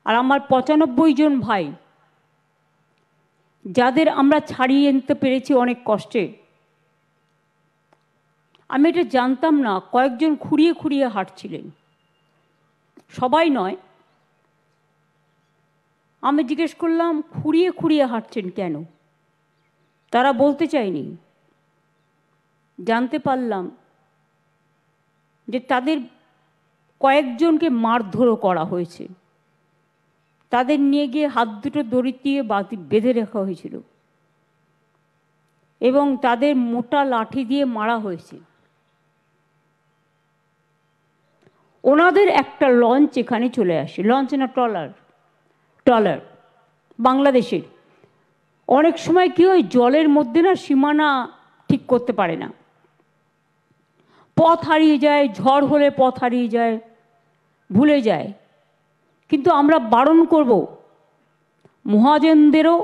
আর আমার 95 জন ভাই, যাদের আমরা ছাড়িয়ে আনতে পেরেছি অনেক কষ্টে। আমি এটা জানতাম না, কয়েকজন খুঁড়িয়ে খুঁড়িয়ে হাঁটছিলেন, সবাই নয়। আমি জিজ্ঞেস করলাম, খুঁড়িয়ে খুঁড়িয়ে হাঁটছেন কেন? তারা বলতে চায়নি। জানতে পারলাম যে তাদের কয়েকজনকে মারধরও করা হয়েছে, তাদের নিয়ে গিয়ে হাত দুটো দড়ি দিয়ে বেঁধে রাখা হয়েছিল এবং তাদের মোটা লাঠি দিয়ে মারা হয়েছে। ওনাদের একটা লঞ্চ এখানে চলে আসে, লঞ্চ না ট্রলার বাংলাদেশের। অনেক সময় কি হয়, জলের মধ্যে না সীমানা ঠিক করতে পারে না, পথ হারিয়ে যায়, ঝড় হলে পথ হারিয়ে যায়, ভুলে যায়। কিন্তু আমরা বারণ করব মহাজনদেরও,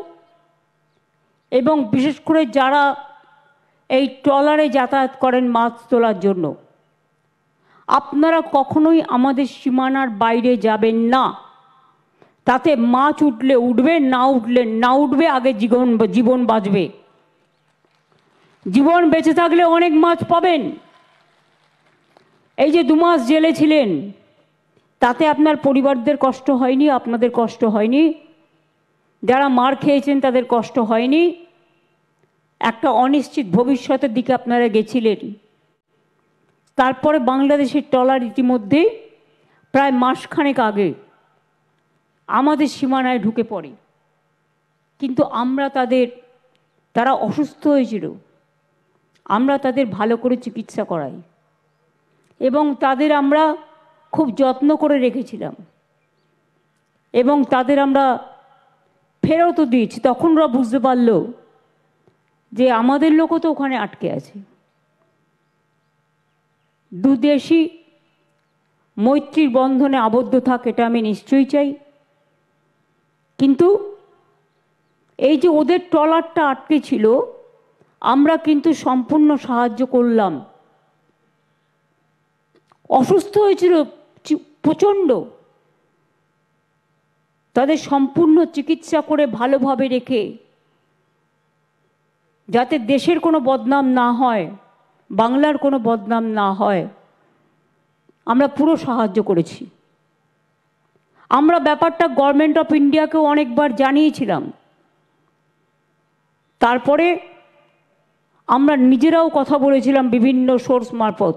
এবং বিশেষ করে যারা এই ট্রলারে যাতায়াত করেন মাছ তোলার জন্য, আপনারা কখনোই আমাদের সীমানার বাইরে যাবেন না। তাতে মাছ উঠলে উঠবে, না উঠবে, আগে জীবন বাঁচবে। জীবন বেঁচে থাকলে অনেক মাছ পাবেন। এই যে 2 মাস জেলে ছিলেন, তাতে আপনার পরিবারদের কষ্ট হয়নি, আপনাদের কষ্ট হয়নি, যারা মার খেয়েছেন তাদের কষ্ট হয়নি। একটা অনিশ্চিত ভবিষ্যতের দিকে আপনারা গেছিলেন। তারপরে বাংলাদেশের ট্রলার ইতিমধ্যে প্রায় মাসখানেক আগে আমাদের সীমানায় ঢুকে পড়ে। কিন্তু তারা অসুস্থ হয়েছিল, আমরা তাদের ভালো করে চিকিৎসা করাই এবং তাদের আমরা খুব যত্ন করে রেখেছিলাম এবং তাদের আমরা ফেরতও দিয়েছি। তখন ওরা বুঝতে পারল যে আমাদের লোকও তো ওখানে আটকে আছে। দুদেশই মৈত্রীর বন্ধনে আবদ্ধ থাক, এটা আমি নিশ্চয়ই চাই। কিন্তু এই যে ওদের ট্রলারটা আটকে ছিল, আমরা কিন্তু সম্পূর্ণ সাহায্য করলাম। অসুস্থ হয়েছিল প্রচণ্ড, তাদের সম্পূর্ণ চিকিৎসা করে ভালোভাবে রেখে, যাতে দেশের কোনো বদনাম না হয়, বাংলার কোনো বদনাম না হয়, আমরা পুরো সাহায্য করেছি। আমরা ব্যাপারটা গভর্নমেন্ট অফ ইন্ডিয়াকেও অনেকবার জানিয়েছিলাম। তারপরে আমরা নিজেরাও কথা বলেছিলাম বিভিন্ন সোর্স মারফত।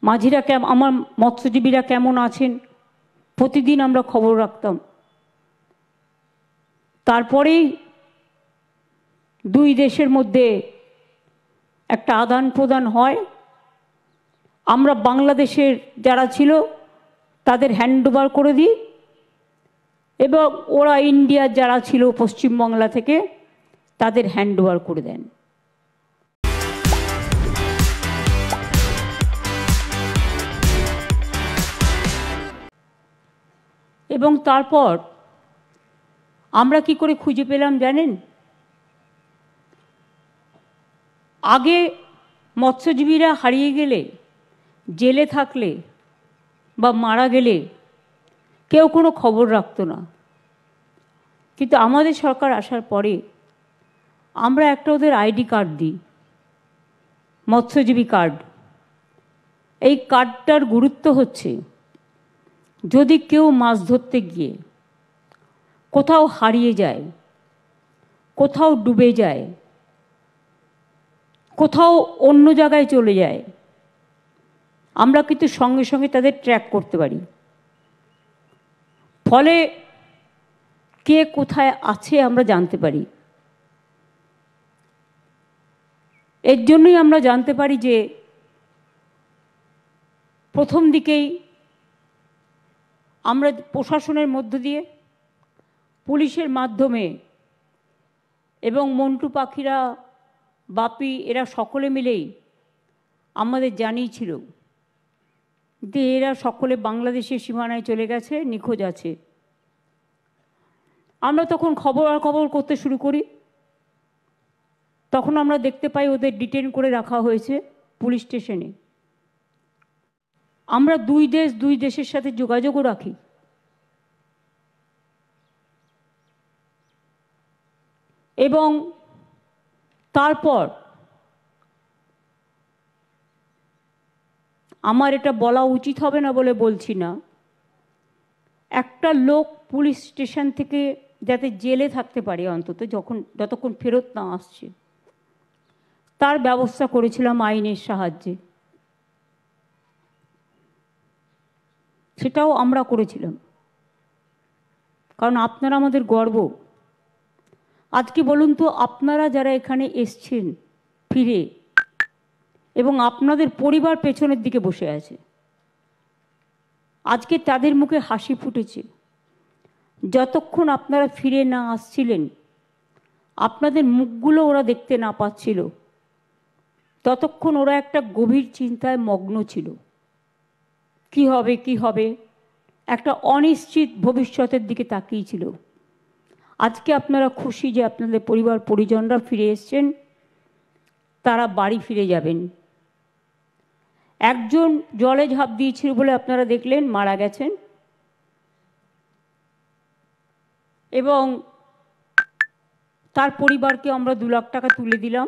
মাঝিরা আমার মৎস্যজীবীরা কেমন আছেন প্রতিদিন আমরা খবর রাখতাম। তারপরেই 2 দেশের মধ্যে একটা আদান প্রদান হয়। আমরা বাংলাদেশের যারা ছিল তাদের হ্যান্ডওভার করে দিই এবং ওরা ইন্ডিয়ার যারা ছিল পশ্চিমবাংলা থেকে তাদের হ্যান্ডওভার করে দেন। এবং তারপর আমরা কি করে খুঁজে পেলাম জানেন? আগে মৎস্যজীবীরা হারিয়ে গেলে, জেলে থাকলে বা মারা গেলে কেউ কোনো খবর রাখতো না। কিন্তু আমাদের সরকার আসার পরে আমরা একটা ওদের আইডি কার্ড দিই, মৎস্যজীবী কার্ড। এই কার্ডটার গুরুত্ব হচ্ছে, যদি কেউ মাছ ধরতে গিয়ে কোথাও হারিয়ে যায়, কোথাও ডুবে যায়, কোথাও অন্য জায়গায় চলে যায়, আমরা কিন্তু সঙ্গে সঙ্গে তাদের ট্র্যাক করতে পারি। ফলে কে কোথায় আছে আমরা জানতে পারি। এর জন্যই আমরা জানতে পারি যে প্রথম দিকেই আমরা প্রশাসনের মধ্য দিয়ে, পুলিশের মাধ্যমে এবং মন্টু পাখিরা, বাপি, এরা সকলে মিলেই আমাদের জানিয়েছিল যে এরা সকলে বাংলাদেশের সীমানায় চলে গেছে, নিখোঁজ আছে। আমরা তখন খবর করতে শুরু করি। তখন আমরা দেখতে পাই ওদের ডিটেন করে রাখা হয়েছে পুলিশ স্টেশনে। আমরা দুই দেশের সাথে যোগাযোগও রাখি। এবং তারপর আমার এটা বলা উচিত হবে না বলে বলছি না, একটা লোক পুলিশ স্টেশন থেকে যাতে জেলে থাকতে পারে অন্তত যতক্ষণ ফেরত না আসছে, তার ব্যবস্থা করেছিলাম আইনের সাহায্যে। সেটাও আমরা করেছিলাম, কারণ আপনারা আমাদের গর্ব। আজকে বলুন তো, আপনারা যারা এখানে এসছেন ফিরে, এবং আপনাদের পরিবার পেছনের দিকে বসে আছে, আজকে তাদের মুখে হাসি ফুটেছে। যতক্ষণ আপনারা ফিরে না আসছিলেন, আপনাদের মুখগুলো ওরা দেখতে না পাচ্ছিল, ততক্ষণ ওরা একটা গভীর চিন্তায় মগ্ন ছিল। কি হবে কি হবে, একটা অনিশ্চিত ভবিষ্যতের দিকে তাকিয়েছিল। আজকে আপনারা খুশি যে আপনাদের পরিবার পরিজনরা ফিরে এসছেন, তারা বাড়ি ফিরে যাবেন। একজন জলে ঝাঁপ দিয়েছিল বলে আপনারা দেখলেন, মারা গেছেন। এবং তার পরিবারকে আমরা 2 লাখ টাকা তুলে দিলাম।